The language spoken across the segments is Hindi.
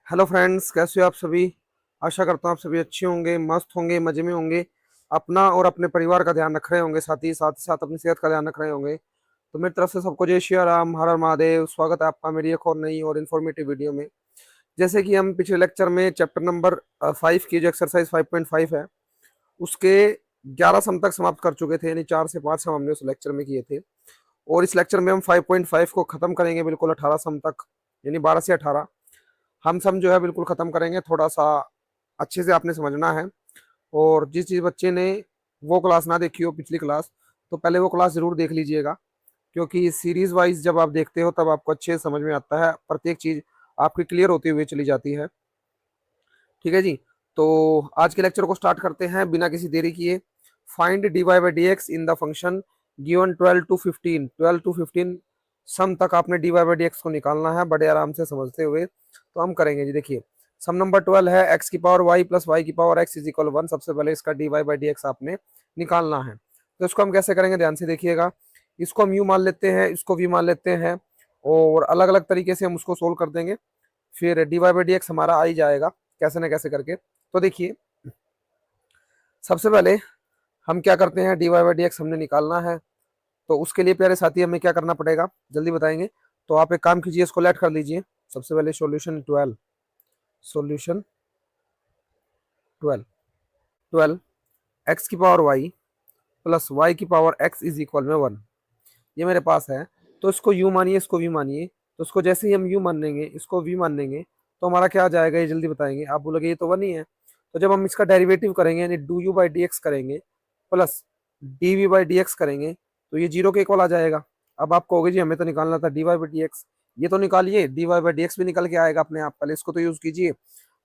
हेलो फ्रेंड्स, कैसे हो आप सभी। आशा करता हूँ आप सभी अच्छे होंगे, मस्त होंगे, मजे में होंगे। अपना और अपने परिवार का ध्यान रख रहे होंगे, साथ ही साथ अपनी सेहत का ध्यान रख रहे होंगे। तो मेरी तरफ से सबको जय श्री राम, हर हर महादेव। स्वागत है आपका मेरी एक और नई और इन्फॉर्मेटिव वीडियो में। जैसे कि हम पिछले लेक्चर में चैप्टर नंबर 5 की जो एक्सरसाइज 5.5 है, उसके 11 सम तक समाप्त कर चुके थे, यानी 4 से 5 सम हमने उस लेक्चर में किए थे। और इस लेक्चर में हम 5.5 को खत्म करेंगे बिल्कुल 18 सम तक, यानी 12 से 18 हम सम जो है बिल्कुल खत्म करेंगे। थोड़ा सा अच्छे से आपने समझना है। और जिस जिस बच्चे ने वो क्लास ना देखी हो, पिछली क्लास, तो पहले वो क्लास जरूर देख लीजिएगा। क्योंकि सीरीज वाइज जब आप देखते हो तब आपको अच्छे से समझ में आता है, प्रत्येक चीज आपकी क्लियर होती हुई चली जाती है। ठीक है जी। तो आज के लेक्चर को स्टार्ट करते हैं बिना किसी देरी किए। Find d y by d x in the function given 12 to 15 सम तक आपने d y by d x को निकालना है बड़े आराम से समझते हुए। तो हम करेंगे जी। देखिए, सम नंबर 12 है एक्स की पावर वाई प्लस वाई की पावर एक्स इज इक्वल 1। सबसे पहले इसका d y by d x आपने निकालना है। तो इसको हम कैसे करेंगे, ध्यान से देखिएगा। इसको हम यू मान लेते हैं, इसको वी मान लेते हैं, और अलग अलग तरीके से हम उसको सोल्व कर देंगे। फिर d y by d x हमारा आ ही जाएगा कैसे ना कैसे करके। तो देखिए, सबसे पहले हम क्या करते हैं, d y by d x हमने निकालना है। तो उसके लिए प्यारे साथी हमें क्या करना पड़ेगा, जल्दी बताएंगे। तो आप एक काम कीजिए, इसको लेट कर लीजिए। सबसे पहले सॉल्यूशन 12 12 एक्स की पावर वाई प्लस वाई की पावर एक्स इज इक्वल में 1, ये मेरे पास है। तो इसको यू मानिए, इसको वी मानिए। तो इसको जैसे ही हम यू मान लेंगे, इसको वी मान लेंगे, तो हमारा क्या आ जाएगा, ये जल्दी बताएंगे। आप बोलोगे ये तो 1 ही है। तो जब हम इसका डेरिवेटिव करेंगे, यानी d u by d x करेंगे plus d v by d x करेंगे, तो ये जीरो के इक्वल आ जाएगा। अब आप कहोगे जी हमें तो निकालना था d y by d x, ये तो निकालिए, d y by d x भी निकल के आएगा अपने आप। पहले इसको तो यूज कीजिए।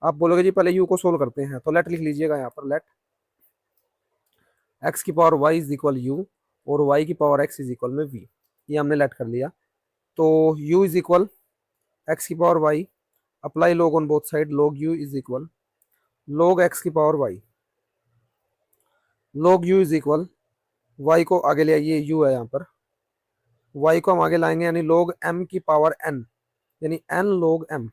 आप बोलोगे जी पहले यू को सोल्व करते हैं, तो लेट लिख लीजिएगा यहाँ पर। लेट एक्स की power y is equal u और वाई की पावर एक्स इज इक्वल में वी, ये हमने लेट कर लिया। तो u इज इक्वल एक्स की power y, apply log on both side, log u is equal log x की power y, log u is equal y को आगे ले आइए, u है यहाँ पर, y को हम आगे लाएंगे, यानी log m की पावर n, यानी n log m।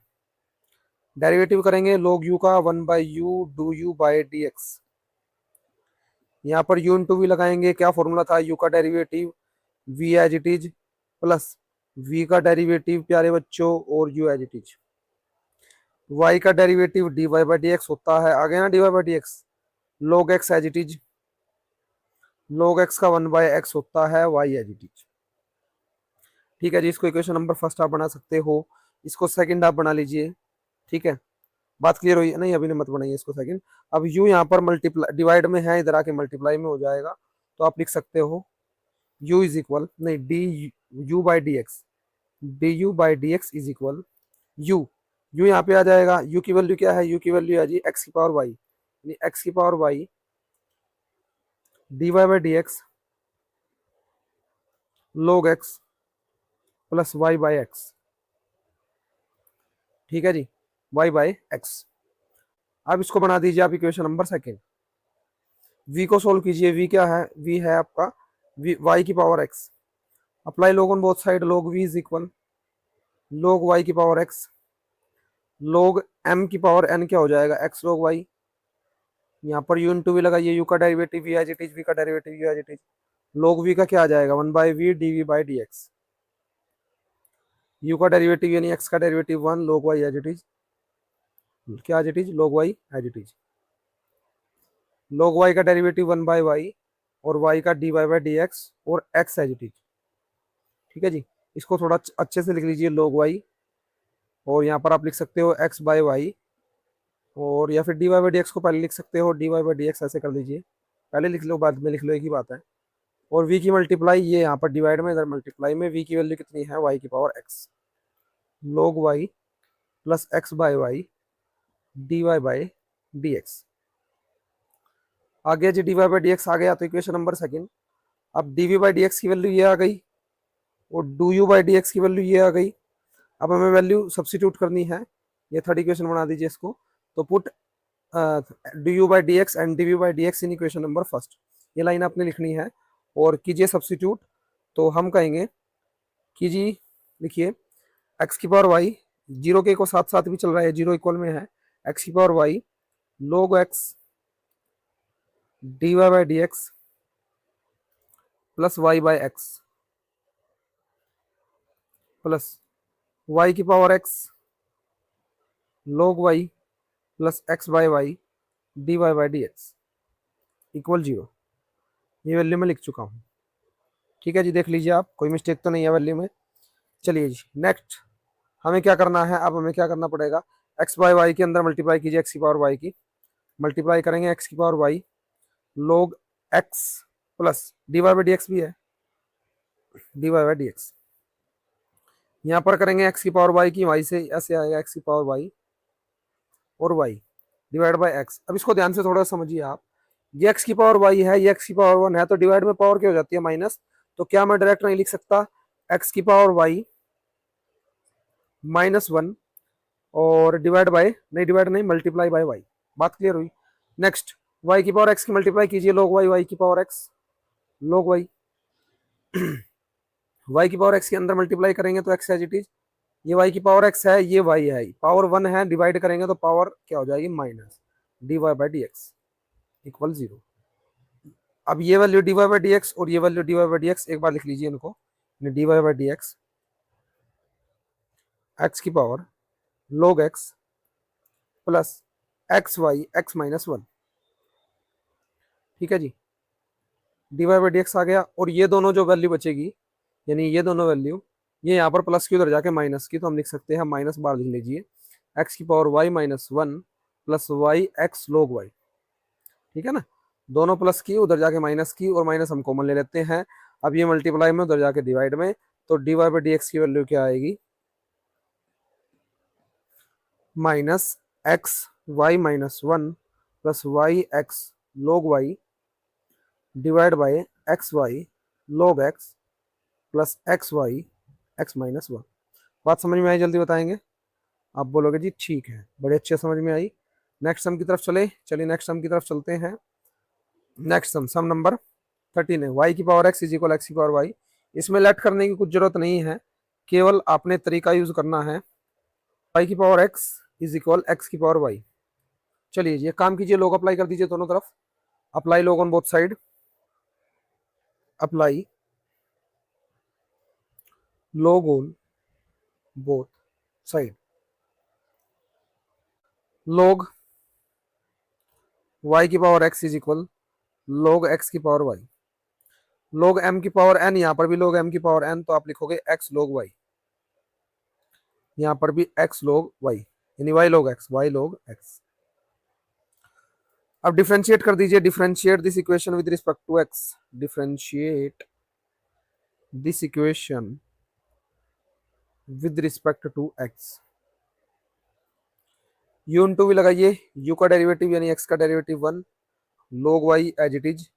डेरिवेटिव करेंगे log u का 1 by u d u by d x. यहाँ पर u इंटू वी लगाएंगे, क्या फॉर्मूला था, u का derivative v as it is plus v का डेरिवेटिव प्यारे बच्चों और u as it is. y का derivative d y by d x होता है, आ गया ना, d y by d x. log x as it is, log x का 1 बाई एक्स होता है y एज इट इज। ठीक है जी। इसको इक्वेशन नंबर फर्स्ट आप बना सकते हो, इसको सेकंड आप बना लीजिए। ठीक है, बात क्लियर हुई? नहीं, अभी ने मत बनाइए इसको सेकंड। अब u यहाँ पर मल्टीप्लाई डिवाइड में है, इधर आके मल्टीप्लाई में हो जाएगा। तो आप लिख सकते हो u इज इक्वल, नहीं, D u by d x, D u by d x is equal u। u यहाँ पे आ जाएगा, u की वैल्यू क्या है, u की वैल्यू है जी x की पावर y, यानी x की power y d y by d x log x plus y by x. ठीक है जी, y बाई एक्स। अब इसको बना दीजिए आप इक्वेशन नंबर सेकेंड। v को सोल्व कीजिए, v क्या है, v है आपका y की power x, apply log on both side, log v is equal log y की पावर x, log m की पावर n क्या हो जाएगा, x log y। यहाँ पर u इंटू वी लगाइए, u का derivative v as it is, v का derivative u as it is. log v का क्या आ जाएगा, 1 by v d v by d x. u का डेरिवेटिव यानी x का derivative 1 log y as it is, क्या as it is, log y as it is. log y का डेरिवेटिव 1 बाई y और y का d y by d x और x एज इट इज। ठीक है जी। इसको थोड़ा अच्छे से लिख लीजिए, log y, और यहाँ पर आप लिख सकते हो x बाई वाई, और या फिर d y by d x को पहले लिख सकते हो, d y by d x ऐसे कर लीजिए। पहले लिख लो बाद में लिख लो, एक ही बात है। और v की मल्टीप्लाई, ये यहाँ पर डिवाइड में, इधर मल्टीप्लाई में, v की वैल्यू कितनी है, y की power x, log y plus x by y d y by d x. आ गया जी, d y by d x आ गया। तो इक्वेशन नंबर सेकंड। अब d v by d x की वैल्यू ये आ गई और d u by d x की वैल्यू ये आ गई। अब हमें वैल्यू सब्सिट्यूट करनी है, ये थर्ड इक्वेशन बना दीजिए इसको। तो put d u by d x and d v by d x in equation number first, ये लाइन आपने लिखनी है और कीजिए सब्सिट्यूट। तो हम कहेंगे कीजिए, लिखिए एक्स की पावर वाई जीरो के को साथ साथ भी चल रहा है, जीरो इक्वल में है एक्स की power y log x dy by d x plus y by x plus y की power x log y plus x by y d y by d x equal zero. ये वैल्यू मैं लिख चुका हूँ। ठीक है जी, देख लीजिए आप, कोई मिस्टेक तो नहीं है वैल्यू में। चलिए जी नेक्स्ट हमें क्या करना है, अब हमें क्या करना पड़ेगा, एक्स बाई वाई के अंदर मल्टीप्लाई कीजिए एक्स की पावर वाई की, मल्टीप्लाई करेंगे एक्स की power y log x plus d y by d x भी है, d y by d x. यहाँ पर करेंगे एक्स की पावर वाई की, वाई से ऐसे आएगा एक्स की पावर वाई और वाई डिवाइड बाई एक्स। अब इसको ध्यान से थोड़ा समझिए आप, ये एक्स की पावर वाई है, ये एक्स की पावर वन है, तो डिवाइड में पावर क्या हो जाती है माइनस, तो क्या मैं डायरेक्ट नहीं लिख सकता एक्स की पावर वाई माइनस वन और डिवाइड बाय, नहीं डिवाइड नहीं, मल्टीप्लाई बाय वाई। बात क्लियर हुई। नेक्स्ट वाई की पावर एक्स की मल्टीप्लाई कीजिए log वाई, वाई की power x log y y की पावर एक्स के अंदर मल्टीप्लाई करेंगे तो एक्स एज इट इज, ये वाई की पावर एक्स है, ये वाई है, पावर वन है, डिवाइड करेंगे तो पावर क्या हो जाएगी minus d y by d x equal zero. अब ये value d y by d x और ये value d y by d x एक बार लिख लीजिए इनको, d y by d x x की power log x plus x y x minus one. ठीक है जी, d y by d x आ गया, और ये दोनों जो वैल्यू बचेगी, यानी ये दोनों वैल्यू, ये यहाँ पर प्लस की उधर जाके माइनस की, तो हम लिख सकते हैं माइनस बार लिख लीजिए एक्स की power y minus one plus y x log y. ठीक है ना, दोनों प्लस की उधर जाके माइनस की, और माइनस हम कॉमन ले लेते हैं। अब ये मल्टीप्लाई में उधर जाके डिवाइड में, तो d y by d x की वैल्यू क्या आएगी, minus x y minus one plus y x log y divide by x y log x plus x y x minus one. बात समझ में आई, जल्दी बताएंगे। आप बोलोगे जी ठीक है, बड़े अच्छे समझ में आई। नेक्स्ट सम की तरफ चलिए नेक्स्ट सम की तरफ चलते हैं। नेक्स्ट सम नंबर 13 है, वाई की power x is equal x की पावर वाई। इसमें लेट करने की कुछ जरूरत नहीं है, केवल आपने तरीका यूज करना है, वाई की power x is equal x की पावर वाई। चलिए ये काम कीजिए, लोग अप्लाई कर दीजिए दोनों तरफ, अप्लाई लोग on both side, apply log on both side, log y की power x is equal log x की पावर y, log m की पावर n, यहाँ पर भी log m की पावर n, तो आप लिखोगे x log y, यहाँ पर भी x log y, यानी y log x, y log x। अब डिफरेंशिएट कर दीजिए, differentiate this equation with respect to x, differentiate this equation with respect to x। u into भी लगाइए, u का डेरिवेटिव यानी x का derivative one, log y as it is,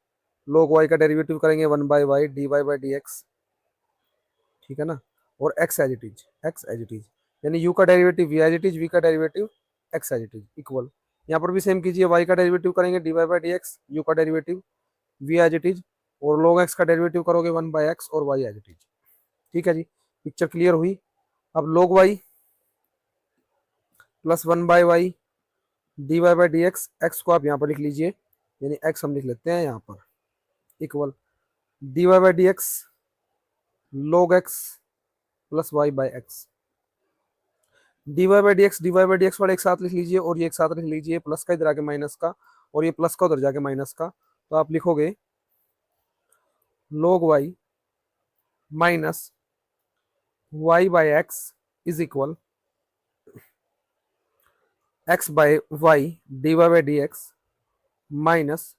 log y का डेरिवेटिव करेंगे one by y d y by d x. ठीक है ना, और x as it is, x as it is, यानी u का derivative v as it is, v का derivative x as it is equal. यहाँ पर भी सेम कीजिए, y का डेरिवेटिव करेंगे d y by d x, u का derivative v as it is, और log x का डेरिवेटिव करोगे वन बाई एक्स और y एज इट इज। ठीक है जी, पिक्चर क्लियर हुई। अब log y plus one by y d y by d x, x को आप यहाँ पर लिख लीजिए, यानी एक्स हम लिख लेते हैं यहाँ पर equal d y by d x log x plus y by x, d y by d x, d y by d x वाले एक साथ लिख लीजिए, और ये एक साथ लिख लीजिए, प्लस का इधर आके माइनस का, और ये प्लस का उधर जाके माइनस का, तो आप लिखोगे log y minus y by x is equal x by y d y by d x minus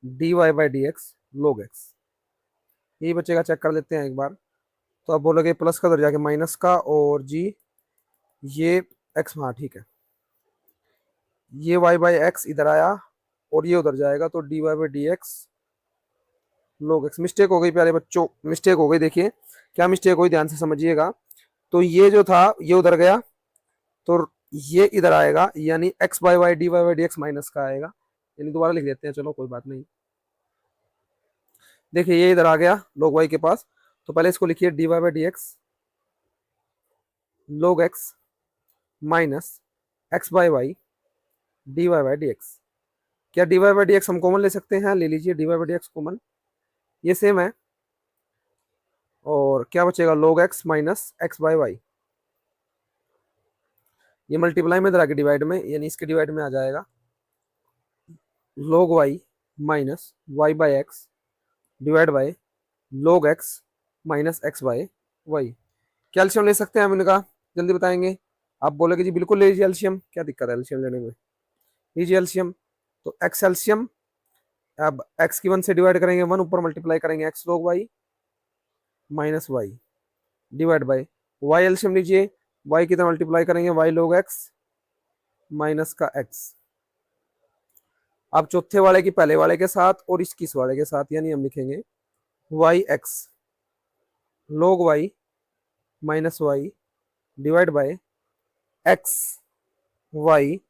d y by d x log x. यही बचेगा, चेक कर लेते हैं एक बार। तो आप बोलोगे प्लस का उधर जाके माइनस का, और जी ये एक्स, हाँ ठीक है, ये वाई बाई एक्स इधर आया और ये उधर जाएगा, तो d y by d x log x. Mistake हो गई प्यारे बच्चों, मिस्टेक हो गई, देखिए क्या मिस्टेक हुई, ध्यान से समझिएगा। तो ये जो था ये उधर गया, तो ये इधर आएगा, यानी x by y d y by d x minus का आएगा, यानी दोबारा लिख देते हैं, चलो कोई बात नहीं। देखिए ये इधर आ गया log वाई के पास, तो पहले इसको लिखिए d y by d x log x minus x by y d y by d x. क्या d y by d x हम कॉमन ले सकते हैं? ले लीजिए d y by d x common, ये सेम है। और क्या बचेगा? log x minus x by y. ये मल्टीप्लाई में इधर आके डिवाइड में, यानी इसके डिवाइड में आ जाएगा log y minus y by x divide by log x minus x by y. क्या एल्शियम ले सकते हैं हम इनका? जल्दी बताएंगे। आप बोलोगे जी बिल्कुल ले लीजिए एल्शियम, क्या दिक्कत है एल्शियम लेने में? लीजिए एल्शियम। तो एक्स एल्शियम, अब एक्स की 1 से डिवाइड करेंगे 1, ऊपर मल्टीप्लाई करेंगे x log y minus y divide by y एल्शियम लीजिए, वाई की तरह मल्टीप्लाई करेंगे वाई log x माइनस का x। अब चौथे वाले की पहले वाले के साथ और इसकी इस वाले के साथ, यानी हम लिखेंगे y x log y minus y divide by x y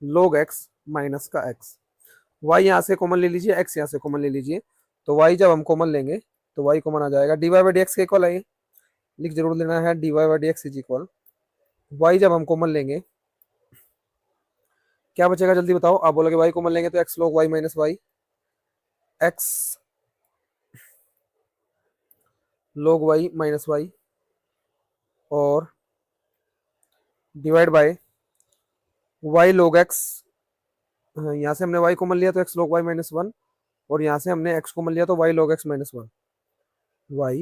log x minus का x। y यहाँ से कॉमन ले लीजिए, x यहाँ से कॉमन ले लीजिए, तो y जब हम कॉमन लेंगे तो y कॉमन आ जाएगा। D y by d x के इक्वल है, लिख जरूर लेना है, d y by d x is equal y जब हम कॉमन लेंगे क्या बचेगा जल्दी बताओ। आप बोलोगे y कॉमन लेंगे तो x log y minus y, x log y minus y और divide by y log x। यहाँ से हमने y कॉमन लिया तो x log y माइनस 1, और यहाँ से हमने x कॉमन लिया तो y log x minus 1, y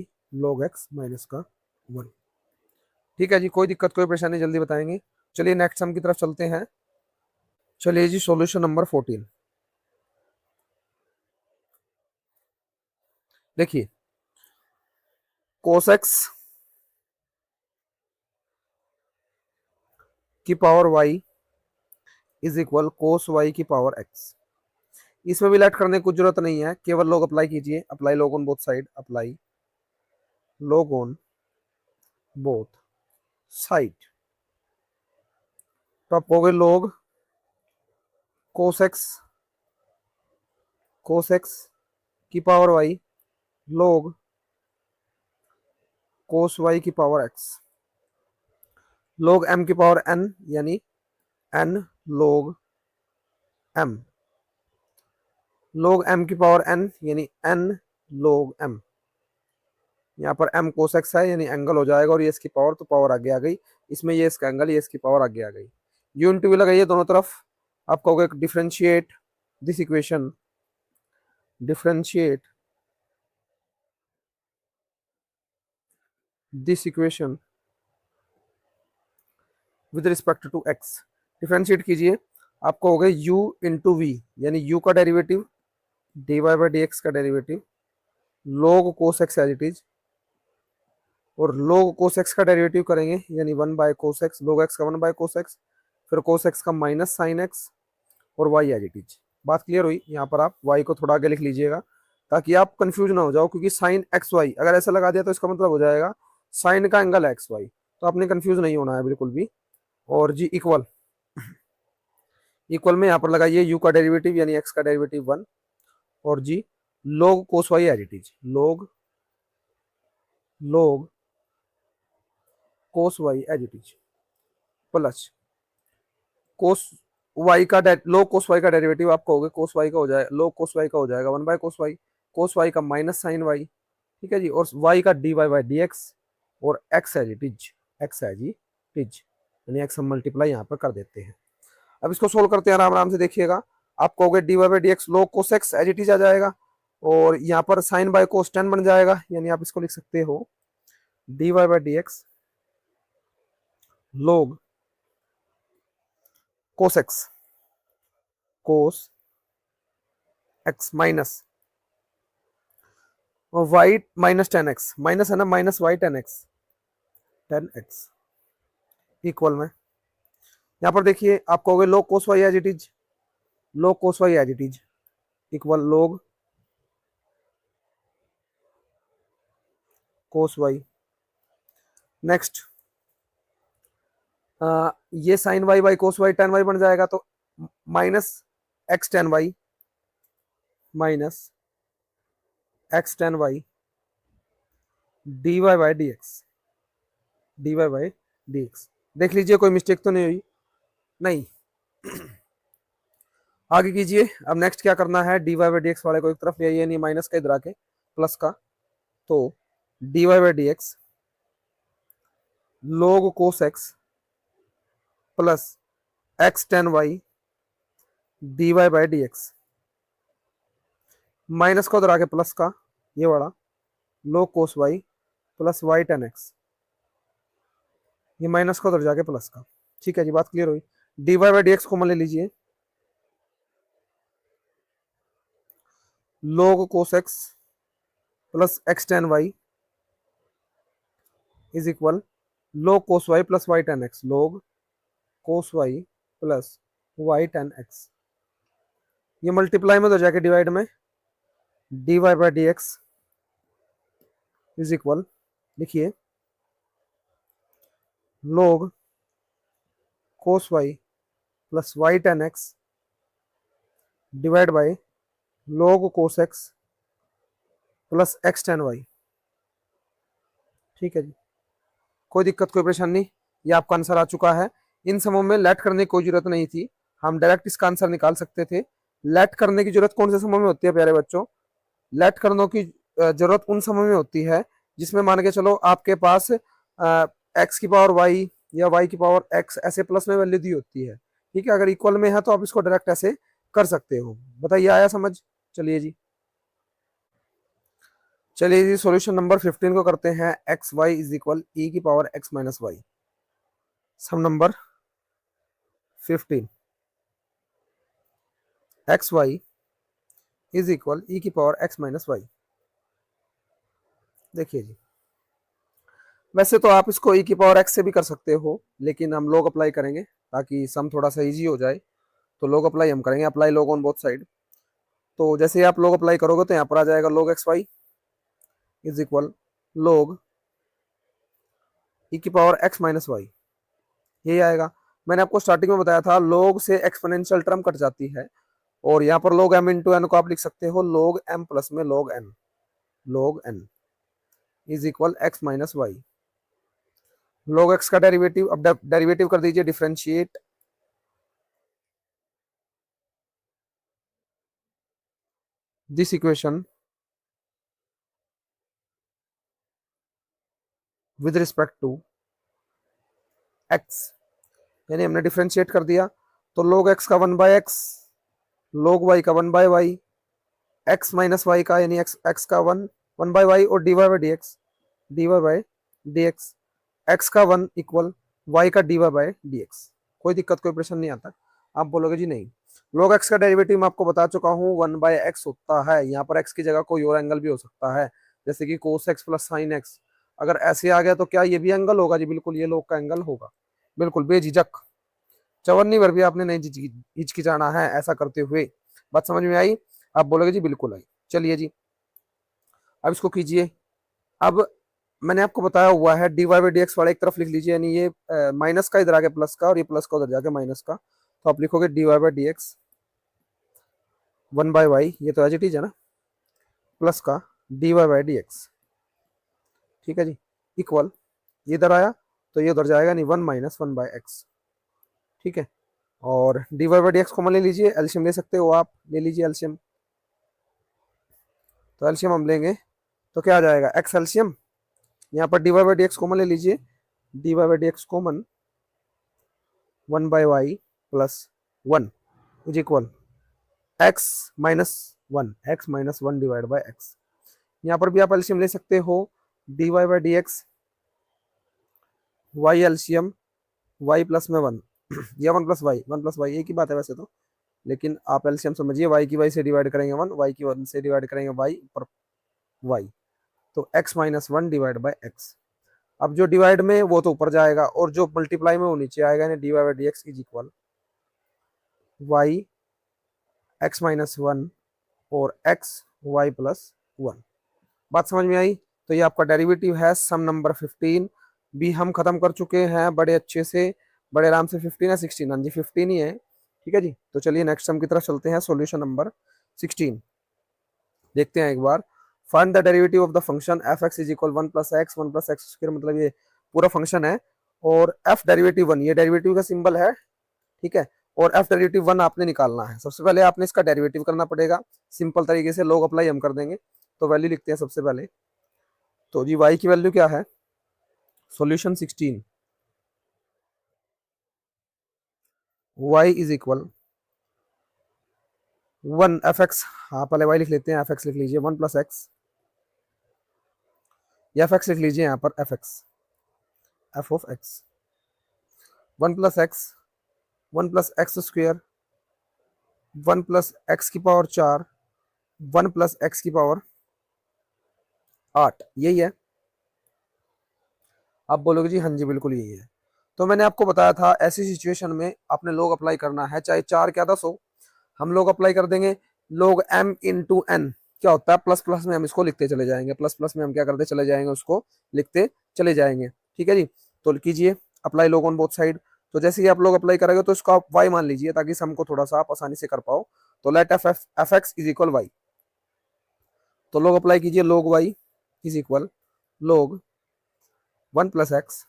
log x minus का 1। ठीक है जी, कोई दिक्कत कोई परेशानी जल्दी बताएंगे। चलिए नेक्स्ट सम की तरफ चलते हैं। चलिए जी सॉल्यूशन नंबर 14 देखिए, cos x की power y is equal cos y की पावर x। इसमें भी लेट करने की कुछ जरूरत नहीं है, केवल लोग अप्लाई कीजिए, apply log on both side, apply log on both side. तो आप कहोगे log cos x की power y log cos y की पावर x log m की पावर n, यानी n log m log m की पावर n, यानी n log m। यहाँ पर m cos x है, यानी एंगल हो जाएगा, और ये इसकी पावर, तो पावर आगे आ गई, इसमें ये इसका एंगल, ये इसकी पावर आगे आ गई। यूनिट भी लगाइए दोनों तरफ। आप कहोगे differentiate this equation, differentiate this equation with respect to x। Differentiate कीजिए, आप कहोगे u इंटू वी, यानी u का derivative d y by d x का derivative log cos x as it is, और log cos x का डेरिवेटिव करेंगे, यानी 1 by cos x, log x का 1 बाय cos x, फिर cos x का माइनस साइन x और y एज इट इज। बात क्लियर हुई? यहाँ पर आप y को थोड़ा आगे लिख लीजिएगा ताकि आप कंफ्यूज ना हो जाओ, क्योंकि साइन एक्स वाई अगर ऐसा लगा दिया तो इसका मतलब हो जाएगा साइन का एंगल एक्स वाई, तो आपने कंफ्यूज नहीं होना है बिल्कुल भी। और जी इक्वल, इक्वल में यहाँ पर लगाइए u का डेरिवेटिव यानी x का डेरिवेटिव 1, और जी log cos y as it is, log cos y as it is plus cos y का log cos y का डेरिवेटिव आप कहोगे cos y का हो जाएगा, log cos y का हो जाएगा 1 बाय cos y का माइनस साइन y। ठीक है जी, और y का dy बाई डी एक्स, और x as it is, x as it is, यानी x हम मल्टीप्लाई यहाँ पर कर देते हैं। अब इसको सोल्व करते हैं आराम आराम से, देखिएगा। आप कहोगे dy by d x log cos x as it is आ जाएगा, और यहाँ पर साइन बाय cos tan बन जाएगा, यानी आप इसको लिख सकते हो dy by d x log cos x minus y minus tan x, minus है ना, minus y tan x equal में, यहाँ पर देखिए आप कहोगे log cos y as it is, log cos y as it is equal log cos y। Next ये sine y by cos y tan y बन जाएगा, तो minus x tan y minus x tan y dy by d x, dy by d x. देख लीजिए कोई मिस्टेक तो नहीं हुई, नहीं। आगे कीजिए। अब नेक्स्ट क्या करना है, d y by d x वाले को एक तरफ ले आइए, यानी माइनस का इधर आके प्लस का। तो d y by d x log cos x plus x tan y d y by d x, minus का उधर आके प्लस का ये वाला log cos y plus y tan x, ये माइनस का उधर जाके प्लस का। ठीक है जी, बात क्लियर हुई। D y by d x common ले लीजिए, log cos x plus x tan y is equal log cos y plus y tan x, log cos y plus y tan x, ये मल्टीप्लाई में तो जाके डिवाइड में d y by d x is equal, लिखिए log cos y plus y tan x divide by log cos x plus x tan y. ठीक है जी, कोई दिक्कत कोई परेशानी नहीं, ये आपका आंसर आ चुका है। इन समों में लेट करने की कोई जरूरत नहीं थी, हम डायरेक्ट इसका आंसर निकाल सकते थे। लेट करने की जरूरत कौन से समों में होती है प्यारे बच्चों, लेट करने की जरूरत उन समों में होती है जिसमें मान के चलो आपके पास एक्स की पावर वाई या वाई की पावर एक्स ऐसे प्लस में वैल्यू दी होती है। ठीक है, अगर इक्वल में है तो आप इसको डायरेक्ट ऐसे कर सकते हो। बताइए आया समझ? चलिए जी, चलिए जी, सॉल्यूशन नंबर 15 को करते हैं। X y is equal e की power x minus y. Sum number 15, x y is equal e की पावर एक्स माइनस वाई। देखिए जी, वैसे तो आप इसको ई की पावर एक्स से भी कर सकते हो, लेकिन हम लोग अप्लाई करेंगे ताकि सम थोड़ा सा इजी हो जाए, तो लोग अप्लाई हम करेंगे, अप्लाई लोग ऑन बोथ साइड। तो जैसे ही आप लोग अप्लाई करोगे तो यहाँ पर आ जाएगा log x y is equal log e की पावर एक्स माइनस वाई, यही आएगा। मैंने आपको स्टार्टिंग में बताया था log से एक्सपोनेंशियल टर्म कट जाती है, और यहाँ पर log m इंटू एन को आप लिख सकते हो log m प्लस में log n is equal x minus y. log x का डेरिवेटिव, अब डेरिवेटिव कर दीजिए, differentiate this equation with respect to x, यानी हमने डिफरेंशिएट कर दिया, तो log x का 1 बाय एक्स, log y का 1 by y, x minus y का यानी x का 1 बाय वाई, और dy बाय dx, x का 1 इक्वल y का dy बाय dx। कोई दिक्कत कोई प्रश्न नहीं आता? आप बोलोगे जी नहीं। log x का डेरिवेटिव मैं आपको बता चुका हूँ 1 बाय एक्स होता है, यहाँ पर x की जगह कोई और एंगल भी हो सकता है, जैसे कि cos x plus sin x। अगर ऐसे आ गया तो क्या ये भी एंगल होगा? जी बिल्कुल, ये log का एंगल होगा, बिल्कुल बेझिझक, चवन्नी भर भी आपने नहीं हिचकिचाना है ऐसा करते हुए। बात समझ में आई? आप बोलोगे जी बिल्कुल आई। चलिए जी, अब इसको कीजिए। अब मैंने आपको बताया हुआ है d y by d x वाला एक तरफ लिख लीजिए, यानी ये माइनस का इधर आके प्लस का, और ये प्लस का उधर जाके माइनस का, तो आप लिखोगे d y by d x 1 by y, ये तो एज इट इज है ना, प्लस का d y by d x. ठीक है जी, इक्वल, ये इधर आया तो ये उधर जाएगा, नहीं 1 माइनस 1 बाय एक्स। ठीक है, और d y by d x common ले लीजिए, एलसीएम ले सकते हो आप, ले लीजिए एलसीएम। तो एलसीएम हम लेंगे तो क्या आ जाएगा, एक्स एलसीएम, यहाँ पर d y by d x common ले लीजिए, d y by d x common 1 by y plus 1 is equal x minus 1, x minus 1 divide by x. यहाँ पर भी आप एलसीएम ले सकते हो, d y by d x, y LCM, y plus में 1 या 1 प्लस वाई एक ही बात है वैसे तो, लेकिन आप एलसीएम समझिए, वाई की वाई से डिवाइड करेंगे 1, वाई की 1 से डिवाइड करेंगे वाई पर वाई, तो x minus 1 divide by x. अब जो डिवाइड में वो तो ऊपर जाएगा, और जो मल्टीप्लाई में वो नीचे आएगा, यानी d y by d x is equal y x minus 1 और एक्स वाई प्लस 1। बात समझ में आई? तो ये आपका डेरिवेटिव है सम नंबर 15 भी हम खत्म कर चुके हैं बड़े अच्छे से, बड़े आराम से। 15 है 16? हाँ जी 15 ही है। ठीक है जी, तो चलिए नेक्स्ट सम की तरफ चलते हैं, सॉल्यूशन नंबर 16 देखते हैं एक बार। Find the derivative of the function f x is equal 1 plus x square, मतलब ये पूरा फंक्शन है, और एफ डेरिवेटिव वन, ये डेरिवेटिव का सिंबल है, ठीक है। और एफ डेरिवेटिव वन आपने निकालना है। सबसे पहले आपने इसका डेरिवेटिव करना पड़ेगा, सिंपल तरीके से लॉग अप्लाई हम कर देंगे। तो वैल्यू लिखते हैं सबसे पहले। तो जी y की वैल्यू क्या है, solution 16, y is equal 1 F x, हाँ पहले y लिख लेते हैं, एफ एक्स लिख लीजिए 1 प्लस एक्स, या एफ एक्स लिख लीजिए यहाँ पर, F x, F of x 1 plus x, 1 plus x square, 1 plus x की पावर 4, 1 प्लस एक्स की पावर 8, यही है। आप बोलोगे जी हाँ जी बिल्कुल यही है। तो मैंने आपको बताया था ऐसी सिचुएशन में आपने लोग अप्लाई करना है, चाहे 4 क्या 10 हो, हम लोग अप्लाई कर देंगे। लोग m इंटू एन क्या होता है, प्लस प्लस में हम इसको लिखते चले जाएंगे, प्लस प्लस में हम क्या करते चले जाएंगे, उसको लिखते चले जाएंगे, ठीक है जी। तो कीजिए अप्लाई लोग ऑन बोथ साइड। तो जैसे ही आप लोग अप्लाई करेंगे तो इसको आप y मान लीजिए, ताकि सम को थोड़ा सा आप आसानी से कर पाओ। तो let f x is equal y, तो लोग अप्लाई कीजिए, लोग y इज इक्वल लोग 1 plus x,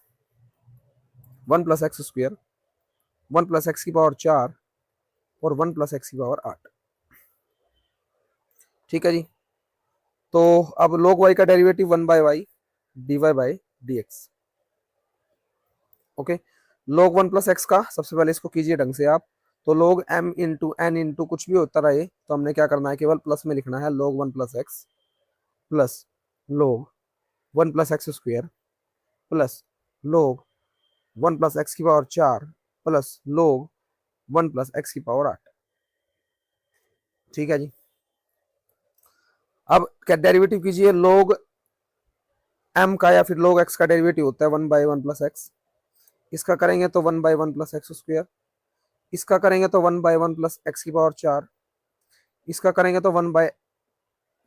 1 plus x square, 1 plus x की पावर 4 और 1 प्लस एक्स की पावर 8, ठीक है जी। तो अब log y का derivative 1 by y d y by d x, okay. log 1 plus x का सबसे पहले इसको कीजिए ढंग से आप। तो log m into n into कुछ भी होता रहे, तो हमने क्या करना है, केवल प्लस में लिखना है, log 1 plus x plus log 1 plus x square plus log 1 plus x की power 4 plus log 1 plus x की पावर 8, ठीक है जी। अब क्या डेरिवेटिव कीजिए, log m का या फिर log x का डेरिवेटिव होता है 1 बाई 1 प्लस एक्स, इसका करेंगे तो 1 बाई 1 प्लस एक्स स्क्वेयर, इसका करेंगे तो 1 बाई 1 प्लस एक्स की पावर 4, इसका करेंगे तो 1 बाई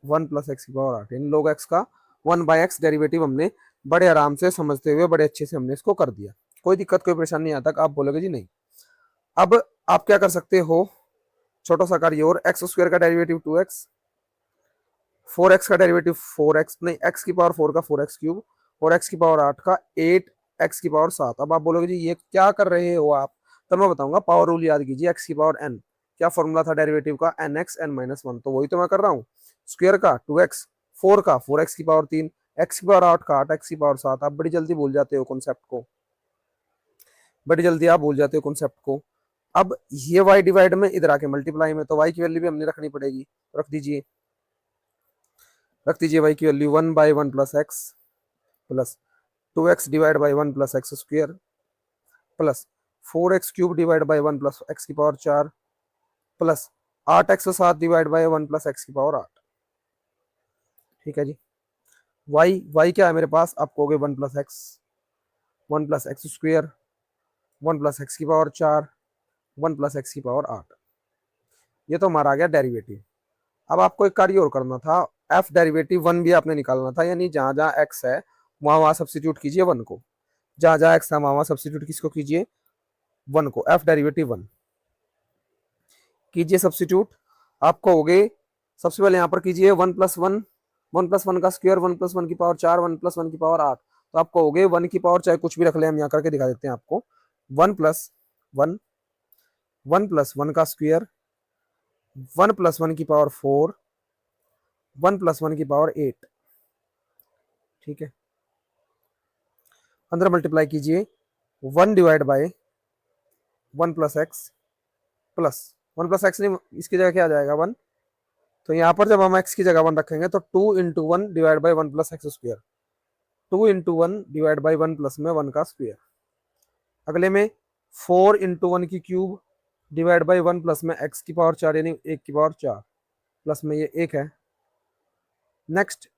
1 प्लस एक्स की पावर 8। इन log x का 1 बाई एक्स डेरिवेटिव हमने बड़े आराम से समझते हुए बड़े अच्छे से हमने इसको कर दिया, कोई दिक्कत कोई परेशानी नहीं आता। आप बोलोगे जी नहीं। अब आप क्या कर सकते हो, छोटा सा कार्य और, एक्स स्क्वायर का डेरिवेटिव 2x, 4x का डेरिवेटिव 4x नहीं, x की पावर 4 का 4x क्यूब, और x की पावर 8 का 8x की पावर 7। अब आप बोलोगे जी ये क्या कर रहे हो आप, तो मैं बताऊंगा, पावर रूल याद कीजिए, x की पावर n, क्या फॉर्मूला था डेरिवेटिव का, nx n माइनस 1, तो वही तो मैं कर रहा हूँ। स्क्वायर का 2x, 4 का 4x की पावर 3, x की पावर 8 का 8x की पावर 7। आप बड़ी जल्दी भूल जाते हो कॉन्सेप्ट को, बड़ी जल्दी आप भूल जाते हो कॉन्सेप्ट को। अब ये y डिवाइड में इधर आके मल्टीप्लाई में, तो y की वैल्यू भी हमने रखनी पड़ेगी, रख दीजिए, रख दीजिए y की value 1 by 1 plus x plus 2x divide by 1 plus x square plus 4x cube divide by 1 plus x की power 4 plus 8x7 divide by 1 plus x की पावर 8, ठीक है जी। y क्या है मेरे पास, आप कहोगे 1 plus x, 1 plus x square, 1 plus x की पावर 4, 1 प्लस एक्स की पावर 8, ये तो हमारा आ गया डेरिवेटिव। अब आपको एक कार्य और करना था, एफ डेरिवेटिव वन भी आपने निकालना था, यानी जहां जहां एक्स है वहां वहां सब्सिट्यूट कीजिए वन को, जहां जहां एक्स है वहां वहां सब्सिट्यूट किसको कीजिए, वन को, एफ डेरिवेटिव वन कीजिए सब्सिट्यूट। आपको हो गए, सबसे पहले यहाँ पर कीजिए 1 प्लस 1, 1 प्लस 1 का स्क्वायर, 1 प्लस 1 की पावर 4, 1 प्लस 1 की पावर 8, तो आपको हो गए 1 की पावर, चाहे कुछ भी रख ले, हम यहाँ करके दिखा देते हैं आपको, 1 प्लस 1, 1 प्लस 1 का स्क्वायर, 1 प्लस 1 की पावर 4, 1 प्लस 1 की पावर 8, ठीक है। अंदर मल्टीप्लाई कीजिए, 1 divide by 1 plus x plus 1 plus x नहीं, इसकी जगह क्या आ जाएगा 1, तो यहाँ पर जब हम एक्स की जगह 1 रखेंगे तो 2 into 1 divide by 1 plus x square, 2 into 1 divide by 1 plus में 1 का स्क्वायर, अगले में 4 इंटू 1 की क्यूब डिवाइड बाई 1 प्लस में एक्स की पावर 4 यानी 1 की पावर 4 प्लस में ये 1 है। नेक्स्ट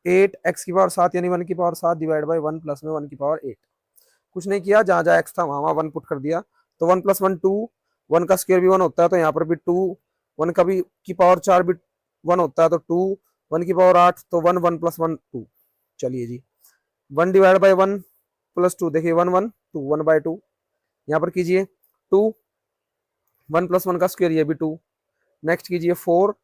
8 एक्स की पावर 7 यानी 1 की पावर 7 डिवाइड बाई 1 प्लस में 1 की पावर 8, कुछ नहीं किया, जहां जहां एक्स था वहां वहां 1 पुट कर दिया। तो 1 प्लस 1 2, 1 का स्क्वायर भी 1 होता है, तो यहाँ पर भी 2, 1 का भी की पावर 4 भी 1 होता है, तो 2, 1 की पावर 8, तो 1 1 प्लस 1 2, चलिए जी। 1 डिवाइड बाई 1 प्लस 2, देखिए 1 1 2, 1 बाई 2, यहाँ पर कीजिए 2, 1 प्लस 1 का स्क्वायर ये भी 2, नेक्स्ट कीजिए 4,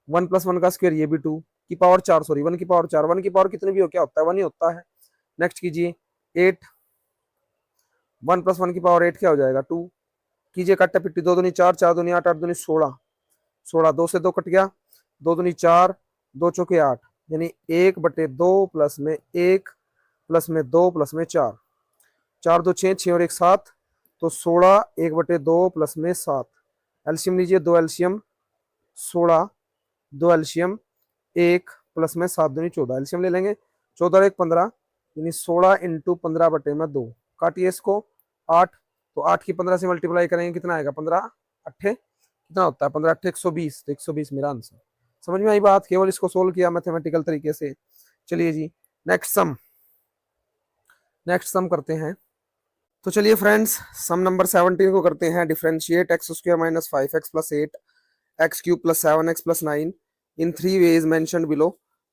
1 प्लस 1 का स्क्वायर ये भी 2 की पावर 4, सॉरी 1 की पावर 4, 1 की पावर कितनी भी हो क्या होता है 1 ही होता है। नेक्स्ट कीजिए 8, 1 + 1 की पावर 8 क्या हो जाएगा 2। कीजिए कट्टा पिट्टी, 2 दूनी 4, 4 दूनी 8, 8 दूनी 16, 16 2 से 2 कट गया, 2 दूनी 4, 2 चौके 8, यानी 1/2 प्लस में 1 प्लस में 2 प्लस में 4, 4 2 6, 6 और 1 7, तो 16 1/2 प्लस में 7। एल्शियम लीजिए, 2 एल्शियम 16, 2 एल्शियम 1 प्लस में 7 दूनी 14, एल्शियम ले लेंगे, 14 और 1 15, यानी 16 इंटू 15/2। काटिए इसको 8, तो 8 की 15 से मल्टीप्लाई करेंगे कितना आएगा 15 अट्ठे कितना होता है 15 अट्ठे 120, तो 120 मेरा आंसर। समझ में आई बात, केवल इसको सोल्व किया मैथमेटिकल तरीके से। चलिए जी नेक्स्ट सम करते हैं। तो चलिए फ्रेंड्स सम नंबर 17 को करते हैं। Differentiate x² - 5x + 8 x³ + 7x + 9 in 3 ways mentioned below.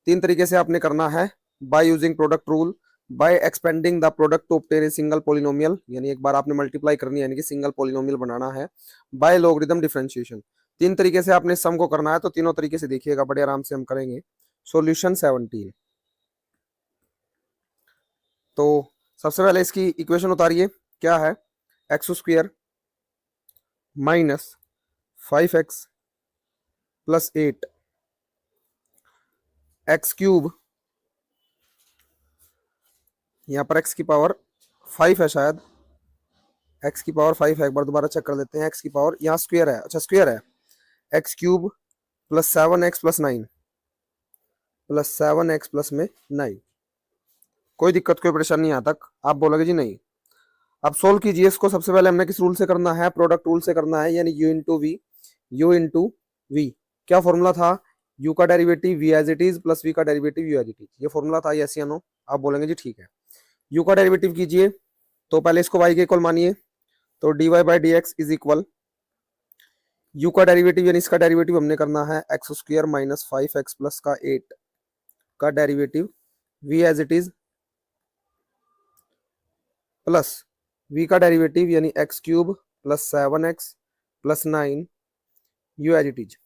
3 तरीके से आपने करना है। By using product rule, by expanding the product to obtain a single polynomial, यानी एक बार आपने मल्टीप्लाई करनी है यानी कि सिंगल पॉलिनोमियल बनाना है। बाय लॉगरिथम डिफरेंशिएशन, 3 तरीके से आपने सम को करना है। तो तीनों तरीके से देखिएगा, बड़े आराम से हम करेंगे। सॉल्यूशन 17। तो सबसे पहले इसकी इक्वेशन उतारिए, क्या है x² - 5x + 8 x³, यहाँ पर x की पावर 5 है, शायद x की पावर 5 है, एक बार दोबारा चेक कर लेते हैं। x की पावर यहाँ स्क्वायर है, अच्छा स्क्वायर है, x³ + 7x + 9 + 7x + 9। कोई दिक्कत कोई परेशानी यहाँ तक? आप बोलोगे जी नहीं। अब सोल्व कीजिए इसको। सबसे पहले हमने किस रूल से करना है, प्रोडक्ट रूल से करना है, यानी u इंटू वी। क्या फॉर्मूला था, u का derivative v as it is plus v का derivative u as it is, ये फॉर्मूला था, यस या नो? आप बोलेंगे जी ठीक है। u का डेरिवेटिव कीजिए, तो पहले इसको y के इक्वल मानिए, तो dy/dx इज इक्वल u का डेरिवेटिव यानी इसका डेरिवेटिव हमने करना है x² - 5x + 8 का derivative v as it is plus v का डेरिवेटिव यानी x³ + 7x + 9 u as it is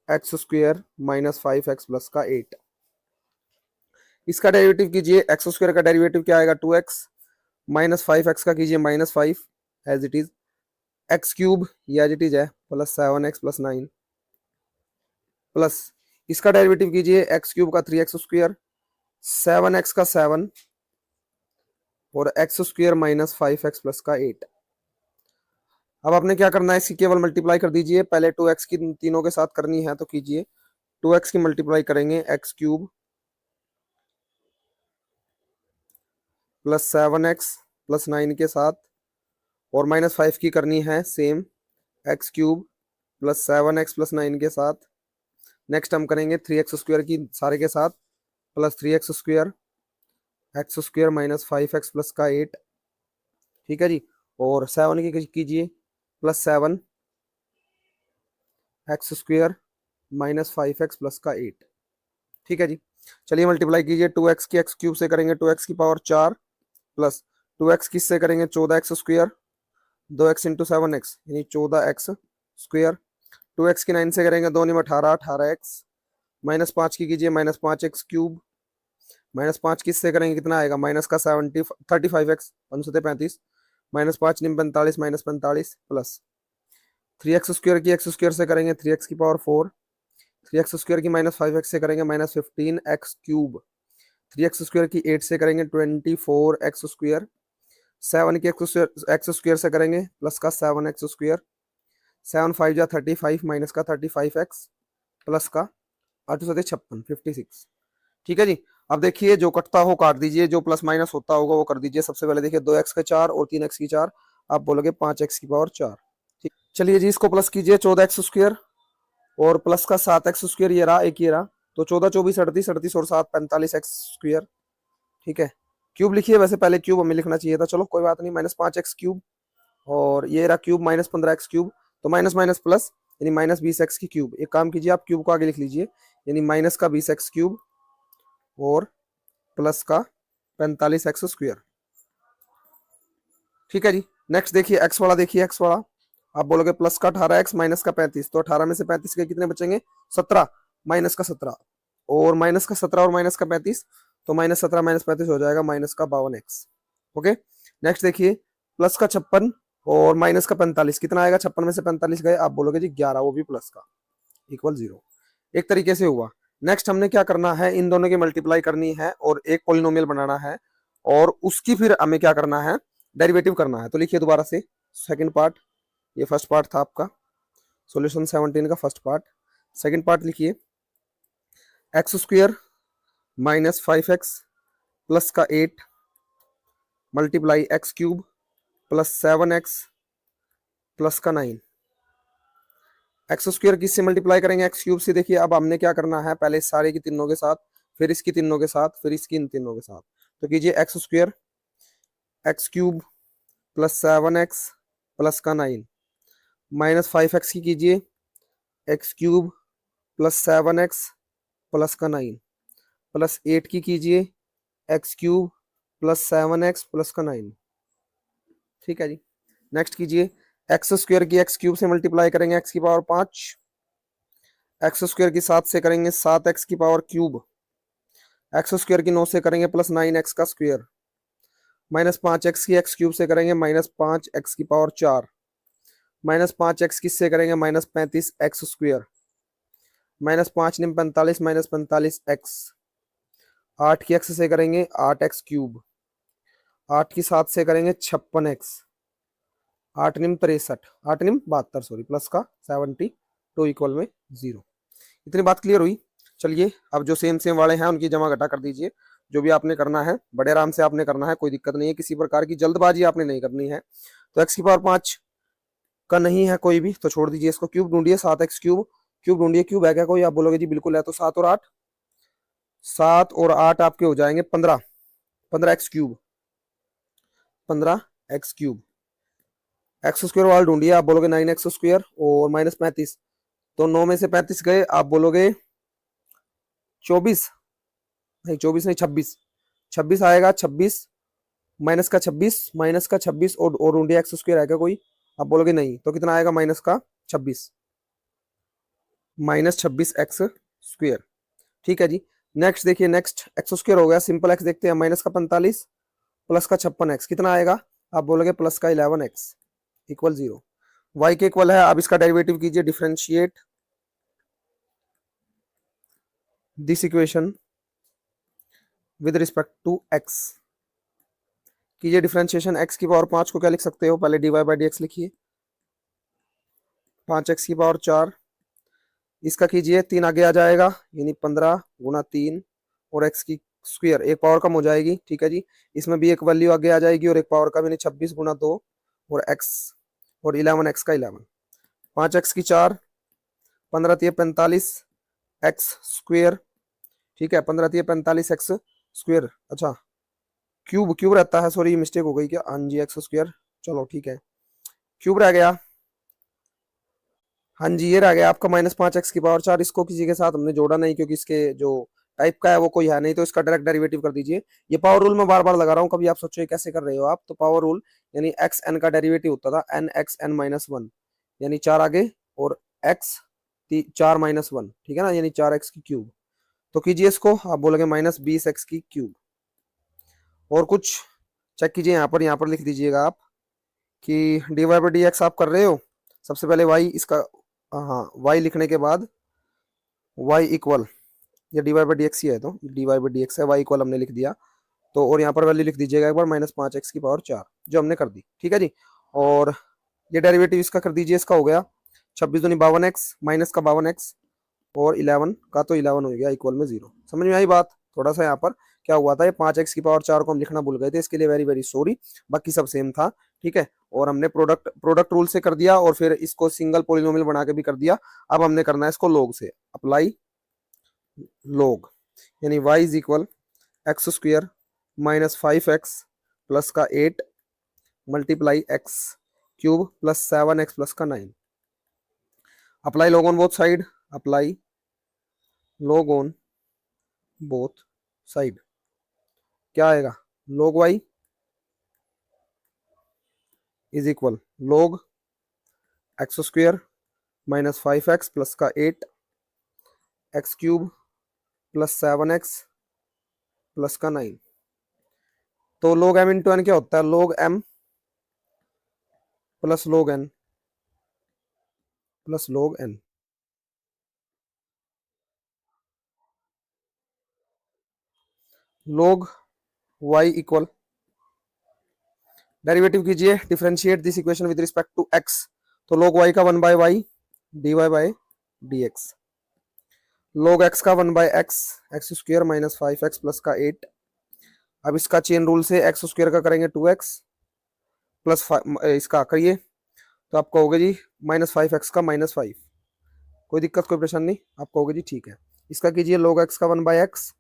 x² - 5x + 8। इसका डेरिवेटिव कीजिए, x² का डेरिवेटिव क्या आएगा 2x, -5x का कीजिए -5 एज इट इज, x³ ये एज इट इज है, प्लस 7x + 9 प्लस इसका डेरिवेटिव कीजिए, x³ का 3x², 7x का 7 और x² - 5x + 8। अब आपने क्या करना है, इसकी केवल मल्टीप्लाई कर दीजिए। पहले 2x की तीनों के साथ करनी है, तो कीजिए 2x की मल्टीप्लाई करेंगे x³ + 7x + 9 के साथ, और -5 की करनी है सेम x³ + 7x + 9 के साथ। नेक्स्ट हम करेंगे 3x² की सारे के साथ, प्लस 3x², x² - 5x + 8, ठीक है जी। और 7 की कीजिए प्लस 7 x² - 5x + 8, ठीक है जी। चलिए मल्टीप्लाई कीजिए, 2x की x³ से करेंगे 2x की पावर 4 प्लस 2x किससे करेंगे 14x², 2x इंटू 7x यानी 14x², 2x की 9 से करेंगे 2 में 18, 18x, -5 की कीजिए -5x³, -5 किससे करेंगे कितना आएगा, माइनस का 35x, 35, -5 निम 45, -45 प्लस 3x² की x² से करेंगे 3x की पावर 4, 3x² की -5x से करेंगे -15x³, 3x² की 8 से करेंगे 24x², 7 की x² से करेंगे प्लस का 7x², 7 5 जा 35 माइनस का 35x प्लस का 8 7 56 56, ठीक है जी। अब देखिए जो कटता हो काट दीजिए, जो प्लस माइनस होता होगा वो कर दीजिए। सबसे पहले देखिए 2x का 4 और 3x की 4, आप बोलोगे 5x की पावर 4, ठीक। चलिए जी इसको प्लस कीजिए, 14x² और प्लस का 7x², ये रहा एक ये रहा, तो 14 24 38 38 और 7 45x², ठीक है। क्यूब लिखिए, वैसे पहले क्यूब हमें लिखना चाहिए था, चलो कोई बात नहीं। -5x³ और ये रहा क्यूब -15x³, तो माइनस माइनस प्लस यानी -20x की क्यूब। एक काम कीजिए आप क्यूब को आगे लिख लीजिए, यानी माइनस का 20x³ और प्लस का 45x², ठीक है जी। नेक्स्ट देखिए x वाला, देखिए x वाला, आप बोलोगे प्लस का 18x माइनस का 35, तो 18 में से 35 के कितने बचेंगे 17, माइनस का 17 और माइनस का 17 और माइनस का 35, तो -17 - 35 हो जाएगा -52x, ओके। नेक्स्ट देखिए प्लस का 56 और माइनस का 45, कितना आएगा? 56 में से 45 गए, आप बोलोगे जी 11, वो भी प्लस का, इक्वल 0। एक तरीके से हुआ। नेक्स्ट हमने क्या करना है, इन दोनों की मल्टीप्लाई करनी है और एक पॉलिनोमियल बनाना है, और उसकी फिर हमें क्या करना है, डेरिवेटिव करना है। तो लिखिए दोबारा से सेकंड पार्ट, ये फर्स्ट पार्ट था आपका सॉल्यूशन 17 का फर्स्ट पार्ट। सेकंड पार्ट लिखिए, x square minus 5x plus का 8 multiply x cube plus 7x plus का 9। एक्स स्क्वायर किससे मल्टीप्लाई करेंगे? एक्स क्यूब से। देखिए अब हमने क्या करना है, पहले सारे की तीनों के साथ, फिर इसकी तीनों के साथ, फिर इसकी इन तीनों के साथ। तो कीजिए x square x cube plus 7x plus का 9 माइनस 5x की कीजिए x cube plus 7x plus का 9 प्लस 8 की कीजिए x cube plus 7x plus का 9। ठीक है जी। नेक्स्ट कीजिए, एक्स स्क्वायर की एक्स क्यूब से मल्टीप्लाई करेंगे एक्स की पावर 5, एक्स स्क्वायर की 7 से करेंगे 7x की पावर क्यूब, एक्स स्क्वायर की 9 से करेंगे प्लस 9x का स्क्वायर, माइनस 5x की एक्स क्यूब से करेंगे माइनस 5x की पावर 4, माइनस 5x किससे करेंगे माइनस 35x स्क्वायर, माइनस 5 निम 45 माइनस 45x, 8 की x से करेंगे 8x क्यूब, 8 की 7 से करेंगे 56x, 8 निम 63, 8 निम 72 सॉरी, प्लस का 72 इक्वल में 0। इतनी बात क्लियर हुई। चलिए अब जो सेम सेम वाले हैं उनकी जमा घटा कर दीजिए। जो भी आपने करना है बड़े आराम से आपने करना है, कोई दिक्कत नहीं है, किसी प्रकार की जल्दबाजी आपने नहीं करनी है। तो एक्स की पावर 5 का नहीं है कोई भी तो छोड़ दीजिए इसको। क्यूब ढूंढिए, 7x क्यूब, क्यूब ढूंढिए, क्यूब है क्या कोई? आप बोलोगे जी बिल्कुल है। तो 7 और 8, 7 और 8 आपके हो जाएंगे 15, 15x cube, 15x cube. X square वाला ढूंढिए, आप बोलोगे 9x स्क्वायर और माइनस 35, तो 9 में से 35 गए, आप बोलोगे 24, नहीं 24 नहीं 26, 26 आएगा, 26 माइनस का 26, माइनस का 26 और ढूंढिए एक्स स्क्वायर आएगा कोई? आप बोलोगे नहीं, तो कितना आएगा माइनस का 26, माइनस 26 एक्स स्क्वायर। ठीक है जी। नेक्स्ट देखिए, नेक्स्ट एक्स स्क्वायर हो गया, सिंपल एक्स देखते हैं, माइनस का 45 प्लस का 56x कितना आएगा? आप बोलोगे प्लस का 11x इक्वल 0। y के इक्वल है, अब इसका डेरिवेटिव कीजिए, differentiate this equation with respect to x। कीजिए डिफरेंशिएशन, x की पावर 5 को क्या लिख सकते हो? पहले dy बाई डी एक्स लिखिए, 5x की पावर 4, इसका कीजिए 3 आगे आ जाएगा, यानी 15 गुना 3 और x की स्क्वायर, एक पावर कम हो जाएगी। ठीक है जी। इसमें भी एक वैल्यू आगे आ जाएगी और एक पावर कम, यानी 26 गुना 2 और x और 11x का 11, 5x की 4, 15 3 45 x स्क्वायर। ठीक है, 15 3 45 x स्क्वायर, अच्छा क्यूब क्यूब रहता है, सॉरी मिस्टेक हो गई क्या? हाँ जी एक्स स्क्वायर, चलो ठीक है, क्यूब रह गया। हाँ जी ये रह गया आपका माइनस 5x की पावर 4, इसको किसी के साथ हमने जोड़ा नहीं क्योंकि इसके जो टाइप का है वो कोई है नहीं, तो इसका डायरेक्ट डेरिवेटिव कर दीजिए। ये पावर रूल मैं बार बार लगा रहा हूँ, कभी आप सोचो ये कैसे कर रहे हो आप, तो पावर रूल यानी एक्स एन का डेरिवेटिव होता था एन एक्स एन माइनस 1, यानी 4 आगे और एक्स 4 माइनस 1, ठीक है ना, यानी 4x की क्यूब। तो कीजिए इसको, आप बोलोगे माइनस 20x की क्यूब। और कुछ चेक कीजिए, यहाँ पर लिख दीजिएगा आप कि d y by d x आप कर रहे हो, सबसे पहले y इसका, हाँ y लिखने के बाद y इक्वल, या d y by d x ही है, तो d y by d x है, y इक्वल हमने लिख दिया। तो और यहाँ पर वैल्यू लिख दीजिएगा एक बार, माइनस 5x की पावर 4 जो हमने कर दी। ठीक है जी। और ये डेरिवेटिव इसका कर दीजिए, इसका हो गया 26 दूनी 52x माइनस का 52x और 11 का तो 11 हो गया इक्वल में 0। समझ में आई बात? थोड़ा सा यहाँ पर क्या हुआ था, ये 5x की पावर 4 को हम लिखना भूल गए थे, इसके लिए वेरी वेरी सॉरी, बाकी सब सेम था। ठीक है, और हमने प्रोडक्ट प्रोडक्ट रूल से कर दिया और फिर इसको सिंगल पोलिनोमियल बना के भी कर दिया। अब हमने करना है इसको लॉग से, अप्लाई लॉग, यानी y is equal x square minus 5x plus का 8 multiply x cube plus 7x plus का 9। Apply log on both side, apply log on both side, क्या आएगा? log y is equal log x square minus 5x plus का 8 x cube plus 7x plus का 9। तो log m इंटू एन क्या होता है? log m प्लस log n प्लस log n। log y equal, derivative कीजिए, differentiate this equation with respect to x। तो log y का 1 by y dy by dx, log x का 1 by x x square minus 5x plus का 8। अब इसका चेन रूल से एक्स स्क्वायर का करेंगे 2x प्लस इसका करिए, तो आप कहोगे जी -5x का -5। कोई दिक्कत कोई परेशानी नहीं, आप कहोगे जी ठीक है। इसका कीजिए log x का 1 बाय एक्स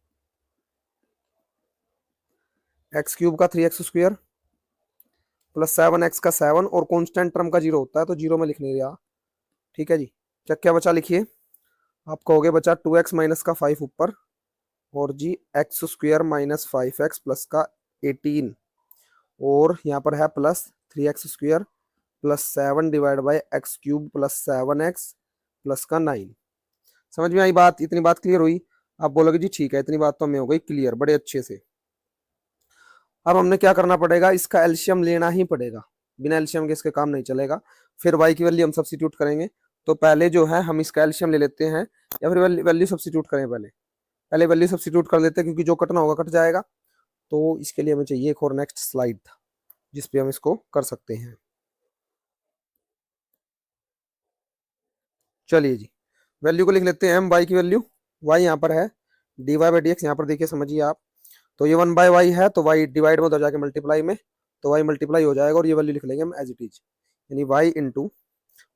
एक्स क्यूब का 3x स्क्वायर प्लस 7x का 7, और कॉन्स्टेंट टर्म का 0 होता है तो 0 में लिख नहीं रहा। ठीक है जी, क्या बचा लिखिए, आप कहोगे बचा 2x माइनस का 5 ऊपर, और g x square minus 5x plus का 18, और यहाँ पर है plus 3x square plus 7 divide by x cube plus 7x plus का 9। समझ में आई बात? इतनी बात क्लियर हुई? आप बोलोगे जी ठीक है, इतनी बात तो हमें हो गई क्लियर बड़े अच्छे से। अब हमने क्या करना पड़ेगा, इसका एलसीएम लेना ही पड़ेगा, बिना एलसीएम के इसके काम नहीं चलेगा। फिर वाई की वैल्यू हम सब्सिट्यूट करेंगे, तो पहले जो है हम इसका एलसीएम ले लेते हैं, या फिर वैल्यू सब्सिट्यूट करें, पहले पहले वैल्यू सब्सिट्यूट कर लेते हैं, क्योंकि जो कटना होगा कट जाएगा। तो इसके लिए हमें चाहिए एक और नेक्स्ट स्लाइड जिसपे हम इसको कर सकते हैं। चलिए जी, वैल्यू को लिख लेते हैं हम, वाई की वैल्यू, वाई यहाँ पर है, d y by d x यहाँ पर देखिए समझिए आप, तो ये 1 बाय वाई है, तो वाई डिवाइड में उधर जाके मल्टीप्लाई में, तो वाई मल्टीप्लाई हो जाएगा, और ये वैल्यू लिख लेंगे हम एज इट इज, यानी वाई इंटू,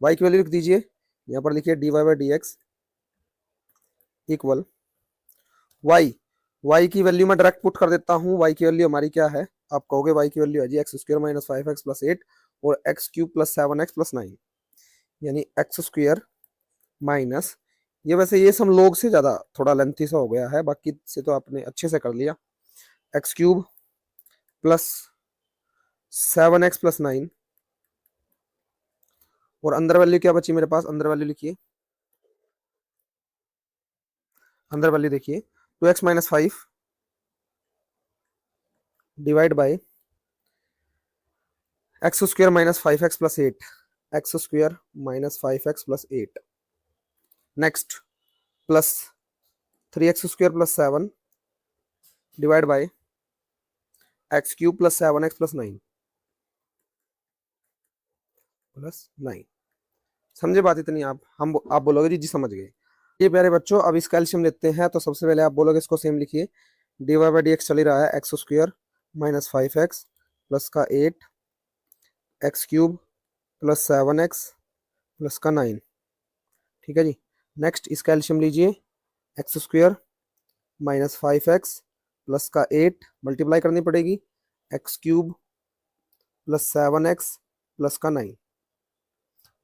वाई की वैल्यू लिख दीजिए, यहाँ पर लिखिए d y by d x equal y, y की वैल्यू मैं डायरेक्ट पुट कर देता हूँ। वाई की वैल्यू हमारी क्या है, आप कहोगे वाई की वैल्यू है g x square minus 5x plus 8 और x cube plus 7x plus 9, यानी एक्स स्क्वायर माइनस, ये वैसे ये सम लोग से ज्यादा थोड़ा लेंथी सा हो गया है, बाकी से तो आपने अच्छे से कर लिया, x cube plus 7x plus 9, और अंदर वैल्यू क्या बची मेरे पास, अंदर वैल्यू लिखिए, अंदर वैल्यू देखिए 2x minus 5 divide by x square minus 5x plus 8, x square minus 5x plus 8, next plus 3x square plus 7 divide by x cube plus 7x plus 9 plus 9। समझे बात इतनी? आप बोलोगे जी जी समझ गए। ये प्यारे बच्चों, अब इसका एलसीएम लेते हैं, तो सबसे पहले आप बोलोगे इसको सेम लिखिए, d y by d x चल ही रहा है, x square minus 5x plus का 8 x cube plus 7x plus का 9। ठीक है जी, नेक्स्ट इसका एलसीएम लीजिए, x square minus 5x plus का 8 मल्टीप्लाई करनी पड़ेगी, x cube plus 7x plus का 9।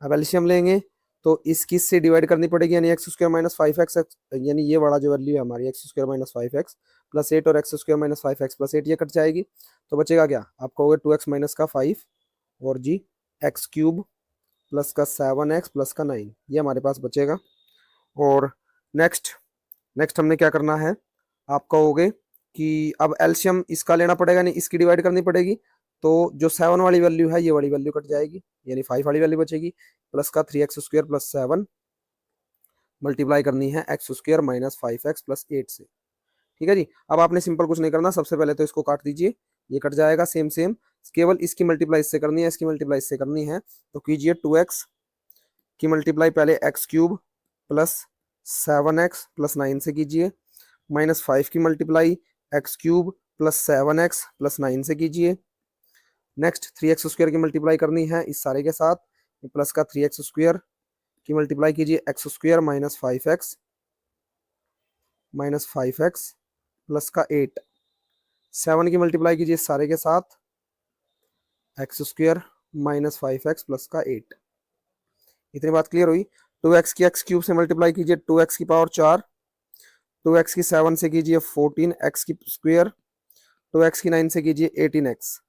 अब एलसीएम लेंगे तो इस किस से डिवाइड करनी पड़ेगी, यानी एक्स स्क्वायर माइनस 5x, यानी ये वाला जो वैल्यू है हमारी x square minus 5x plus 8 और x square minus 5x plus 8 ये कट जाएगी, तो बचेगा क्या, आप कहोगे 2x माइनस का 5 और जी एक्स क्यूब प्लस का 7x प्लस का 9, ये हमारे पास बचेगा। और नेक्स्ट नेक्स्ट हमने क्या करना है, आप कहोगे कि अब एलसीएम इसका लेना पड़ेगा, नहीं इसकी डिवाइड करनी पड़ेगी, तो जो 7 वाली वैल्यू है ये वाली वैल्यू कट जाएगी, यानी 5 वाली वैल्यू बचेगी, प्लस का 3x स्क्वायर प्लस 7 मल्टीप्लाई करनी है x square minus 5x plus 8 से। ठीक है जी, अब आपने सिंपल कुछ नहीं करना, सबसे पहले तो इसको काट दीजिए, ये कट जाएगा सेम सेम, केवल इसकी मल्टीप्लाई इससे करनी है, इसकी मल्टीप्लाई इससे करनी है, तो कीजिए 2x की मल्टीप्लाई पहले x cube plus 7x plus 9 से कीजिए, माइनस 5 की multiply x cube plus 7x plus 9 से कीजिए, नेक्स्ट 3x स्क्वायर की मल्टीप्लाई करनी है इस सारे के साथ, प्लस का 3x स्क्वायर की मल्टीप्लाई कीजिए x square minus 5x plus का 8, 7 की मल्टीप्लाई कीजिए सारे के साथ, x square minus 5x plus का 8। इतनी बात क्लियर हुई? 2x की एक्स क्यूब से मल्टीप्लाई कीजिए 2x की पावर 4, 2x की 7 से कीजिए 14 एक्स की स्क्वायर, 2x की 9 से कीजिए 18x,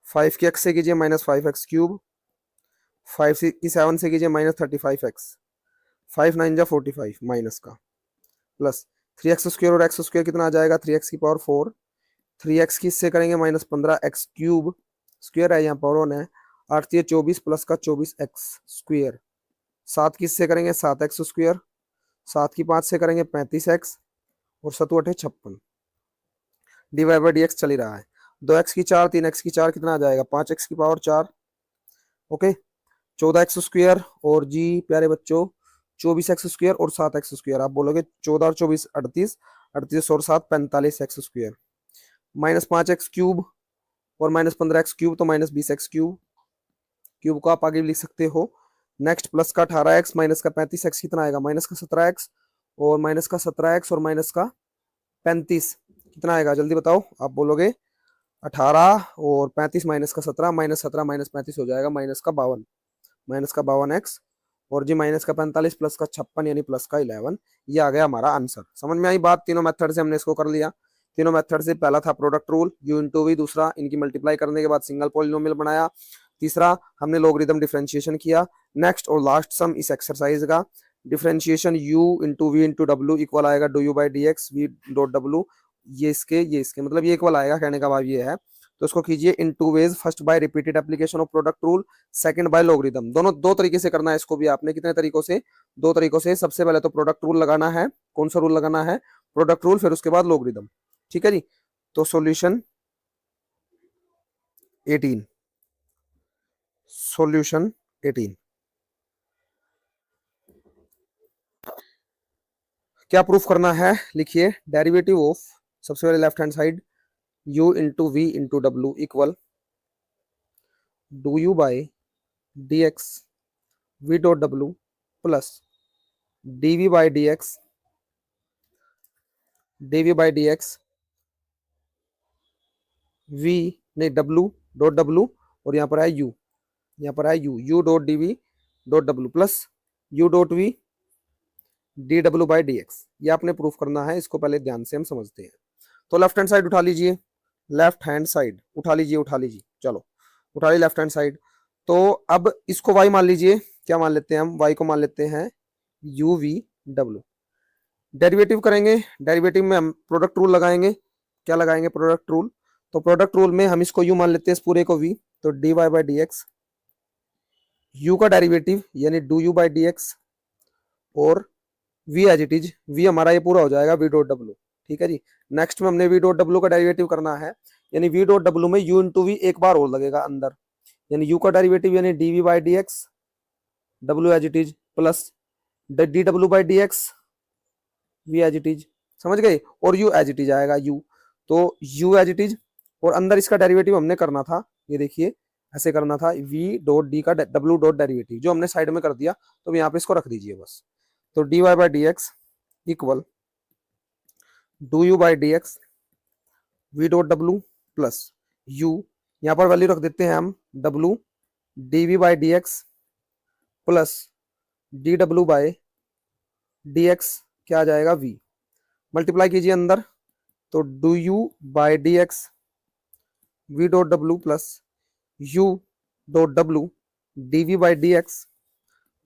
5 की x से कीजिए माइनस 5x क्यूब, 5 की 7 से कीजिए माइनस 35x, 5 9 जा 45 माइनस का, प्लस 3x स्क्वायर और एक्स स्क्वायर कितना आ जाएगा 3x की पावर 4, 3x की इससे करेंगे माइनस 15 एक्स क्यूब स्क्वायर है यहाँ पावर 1 है, 8 या 24 प्लस का 24x²। 7 किससे करेंगे 7x²। 7 की 5 से करेंगे 35x और 7 8 56। डिवाइड बाई डी एक्स चल ही रहा है। 2x की 4 3x की 4 कितना आ जाएगा 5x की पावर 4। ओके 14x² और जी प्यारे बच्चों 24x² और 7x²। आप बोलोगे 14 और 24 38, 38 और 7 45x²। -5x³ और -15x³ तो -20x³ क्यूब को आप आगे भी लिख सकते हो। नेक्स्ट प्लस का 18x माइनस का 35x कितना आएगा माइनस का 17x और माइनस का 17x और माइनस का 35 कितना आएगा जल्दी बताओ। आप बोलोगे 18 और 35 माइनस का 17 -17 -35 हो जाएगा माइनस का 52x और जी माइनस का 45 प्लस का 56 यानी प्लस का 11। ये आ गया हमारा आंसर। समझ में आई बात। तीनों मेथड से हमने इसको कर लिया। तीनों मेथड से पहला था product rule u into v, दूसरा इनकी मल्टीप्लाई करने के बाद सिंगल पॉलिनोमियल बनाया, तीसरा हमने लॉगरिथम डिफरेंशिएशन किया। नेक्स्ट और लास्ट सम इस एक्सरसाइज का differentiation u into v into डब्ल्यू इक्वल आएगा d u by d x v dot डब्ल्यू। ये इसके मतलब ये इक्वल आएगा, कहने का भाव ये है। तो इसको कीजिए in two ways, first by repeated application of product rule, second by logarithm. दोनों दो तरीके से करना है इसको भी आपने। कितने तरीकों से दो तरीकों से। सबसे पहले तो प्रोडक्ट रूल लगाना है। कौन सा रूल लगाना है प्रोडक्ट रूल, फिर उसके बाद लॉगरिथम। ठीक है जी। तो सॉल्यूशन 18 सॉल्यूशन 18 क्या प्रूफ करना है लिखिए। डेरिवेटिव ऑफ सबसे पहले left hand side u into v into डब्ल्यू equal do u by d x v dot W plus DV by d x we नहीं डब्ल्यू डॉट डब्ल्यू और यहाँ पर है यू, यहाँ पर है U dot D we dot W plus you dot v d डब्ल्यू बाई डी एक्स। ये आपने प्रूफ करना है। इसको पहले ध्यान से हम समझते हैं। तो लेफ्ट हैंड साइड उठा लीजिए, लेफ्ट हैंड साइड उठा लीजिए। चलो उठा ली लेफ्ट हैंड साइड। तो अब इसको y मान लीजिए। क्या मान लेते हैं हम, y को मान लेते हैं यू वी डब्ल्यू। डेरिवेटिव करेंगे, डेरिवेटिव में हम प्रोडक्ट रूल लगाएंगे। क्या लगाएंगे प्रोडक्ट रूल। तो प्रोडक्ट रूल में हम इसको u मान लेते हैं, इस पूरे को v। तो d y by d x, u का डेरिवेटिव यानी d u by d x और v as it is, v हमारा ये पूरा हो जाएगा v डॉट डब्ल्यू। ठीक है जी। नेक्स्ट में हमने v डॉट डब्ल्यू का डेरिवेटिव करना है, यानी v डॉट डब्ल्यू में u इंटू वी एक बार और लगेगा अंदर, यानी u का डेरिवेटिव यानी dv by d x w as it is plus d डब्ल्यू by d x v as it is. समझ गए। और u एज इट इज आएगा u। तो u एज इट इज और अंदर इसका डेरिवेटिव हमने करना था, ये देखिए ऐसे करना था v डॉट डी का w डॉट डेरिवेटिव, जो हमने साइड में कर दिया। तो यहाँ पे इसको रख दीजिए बस। तो d y by d x equal do u by d x v dot W plus you, यहाँ पर वैल्यू रख देते हैं हम W d v by d x plus d डब्ल्यू बाई डी एक्स क्या आ जाएगा v। मल्टीप्लाई कीजिए अंदर। तो do u by d x v dot W plus you dot डब्ल्यू d v by d x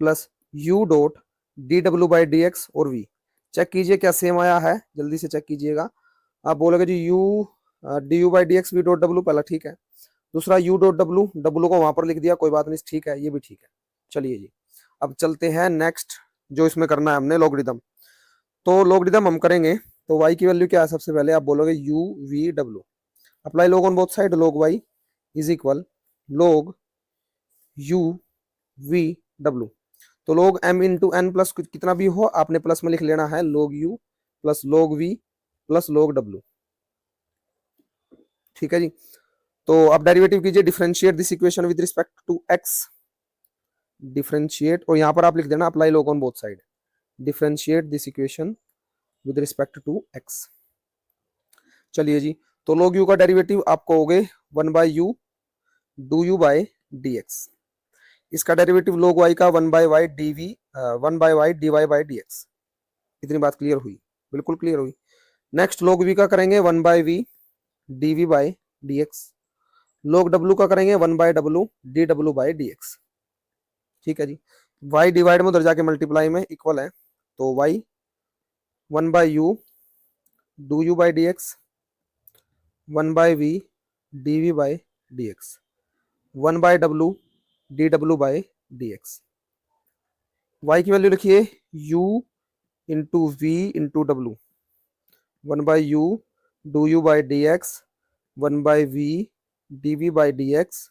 plus U dot D डब्ल्यू बाई डी एक्स और v। चेक कीजिए क्या सेम आया है, जल्दी से चेक कीजिएगा। आप बोलोगे जी u d u by d x v dot डब्ल्यू पहला ठीक है, दूसरा यू डॉट डब्ल्यू, डब्ल्यू को वहां पर लिख दिया कोई बात नहीं, ठीक है ये भी ठीक है। चलिए जी अब चलते हैं नेक्स्ट, जो इसमें करना है हमने लॉगरिथम। तो लॉगरिथम हम करेंगे तो y की वैल्यू क्या है, सबसे पहले आप बोलोगे u v w, apply log on both side, log y is equal log u v w। तो log m into n plus कितना भी हो आपने प्लस में लिख लेना है, log u plus log v plus log w। ठीक है जी। तो अब डेरिवेटिव कीजिए, differentiate this equation with respect to x, differentiate और यहाँ पर आप लिख देना apply log on both side, differentiate this equation with respect to x। चलिए जी। तो log u का डेरिवेटिव आपको हो गए 1 by u d u by d x, इसका डेरिवेटिव log y का 1 by y d v 1 by y d y by d x. इतनी बात क्लियर हुई, बिल्कुल क्लियर हुई। नेक्स्ट log v का करेंगे 1 by v d v by d x, log w का करेंगे 1 बाई डब्ल्यू डी डब्ल्यू बाई डी एक्स। ठीक है जी। y डिवाइड में उधर जाके मल्टीप्लाई में इक्वल है, तो y 1 by u d u by d x 1 by v d v by d x 1 by W D डब्ल्यू बाई डी एक्स। वाई की वैल्यू लिखिए u into v into W, 1/u do u by d x, 1/v d v by d x,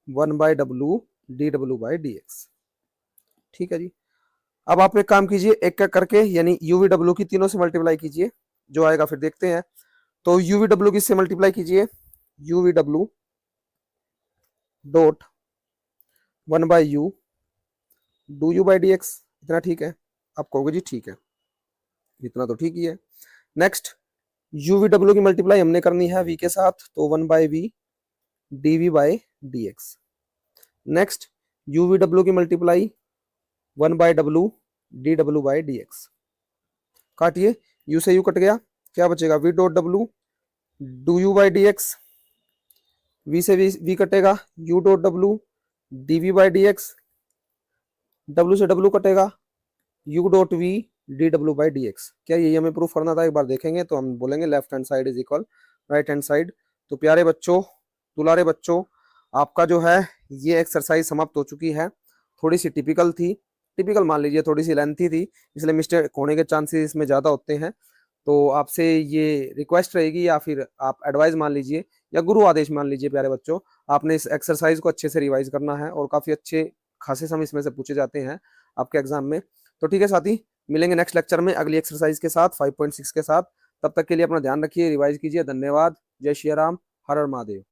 1/w d डब्ल्यू बाई डी एक्स। ठीक है जी। अब आप एक काम कीजिए, एक एक करके यानी यूवी डब्ल्यू की तीनों से मल्टीप्लाई कीजिए, जो आएगा फिर देखते हैं। तो यूवी डब्ल्यू किससे मल्टीप्लाई कीजिए, UV W dot 1/u do u by d x. इतना ठीक है? आप कहोगे जी ठीक है, इतना तो ठीक ही है। नेक्स्ट यूवी डब्ल्यू की मल्टीप्लाई हमने करनी है वी के साथ, तो 1/v d v by d x. Next u v डब्ल्यू की मल्टीप्लाई 1/w डी डब्ल्यू बाई डी एक्स। काटिए, यू से यू कट गया, क्या बचेगा वी डॉट डब्ल्यू d u by d x, v से वी कटेगा, यू डॉट डब्ल्यू d v by d x, डब्ल्यू से डब्ल्यू कटेगा, यू डॉट वी डी डब्ल्यू बाई डी एक्स। क्या यही हमें प्रूफ करना था? एक बार देखेंगे तो हम बोलेंगे left hand side is equal right hand side. तो प्यारे बच्चों, दुलारे बच्चों, आपका जो है ये एक्सरसाइज समाप्त हो चुकी है। थोड़ी सी टिपिकल थी, टिपिकल मान लीजिए, थोड़ी सी लेंथी थी, इसलिए मिस्टेक होने के चांसेस इसमें ज़्यादा होते हैं। तो आपसे ये रिक्वेस्ट रहेगी या फिर आप एडवाइस मान लीजिए या गुरु आदेश मान लीजिए, प्यारे बच्चों, आपने इस एक्सरसाइज को अच्छे से रिवाइज करना है और काफ़ी अच्छे खासे सम इसमें से पूछे जाते हैं आपके एग्जाम में। तो ठीक है साथी, मिलेंगे नेक्स्ट लेक्चर में अगली एक्सरसाइज के साथ 5.6 के साथ। तब तक के लिए अपना ध्यान रखिए, रिवाइज कीजिए। धन्यवाद। जय श्री राम, हर हर महादेव।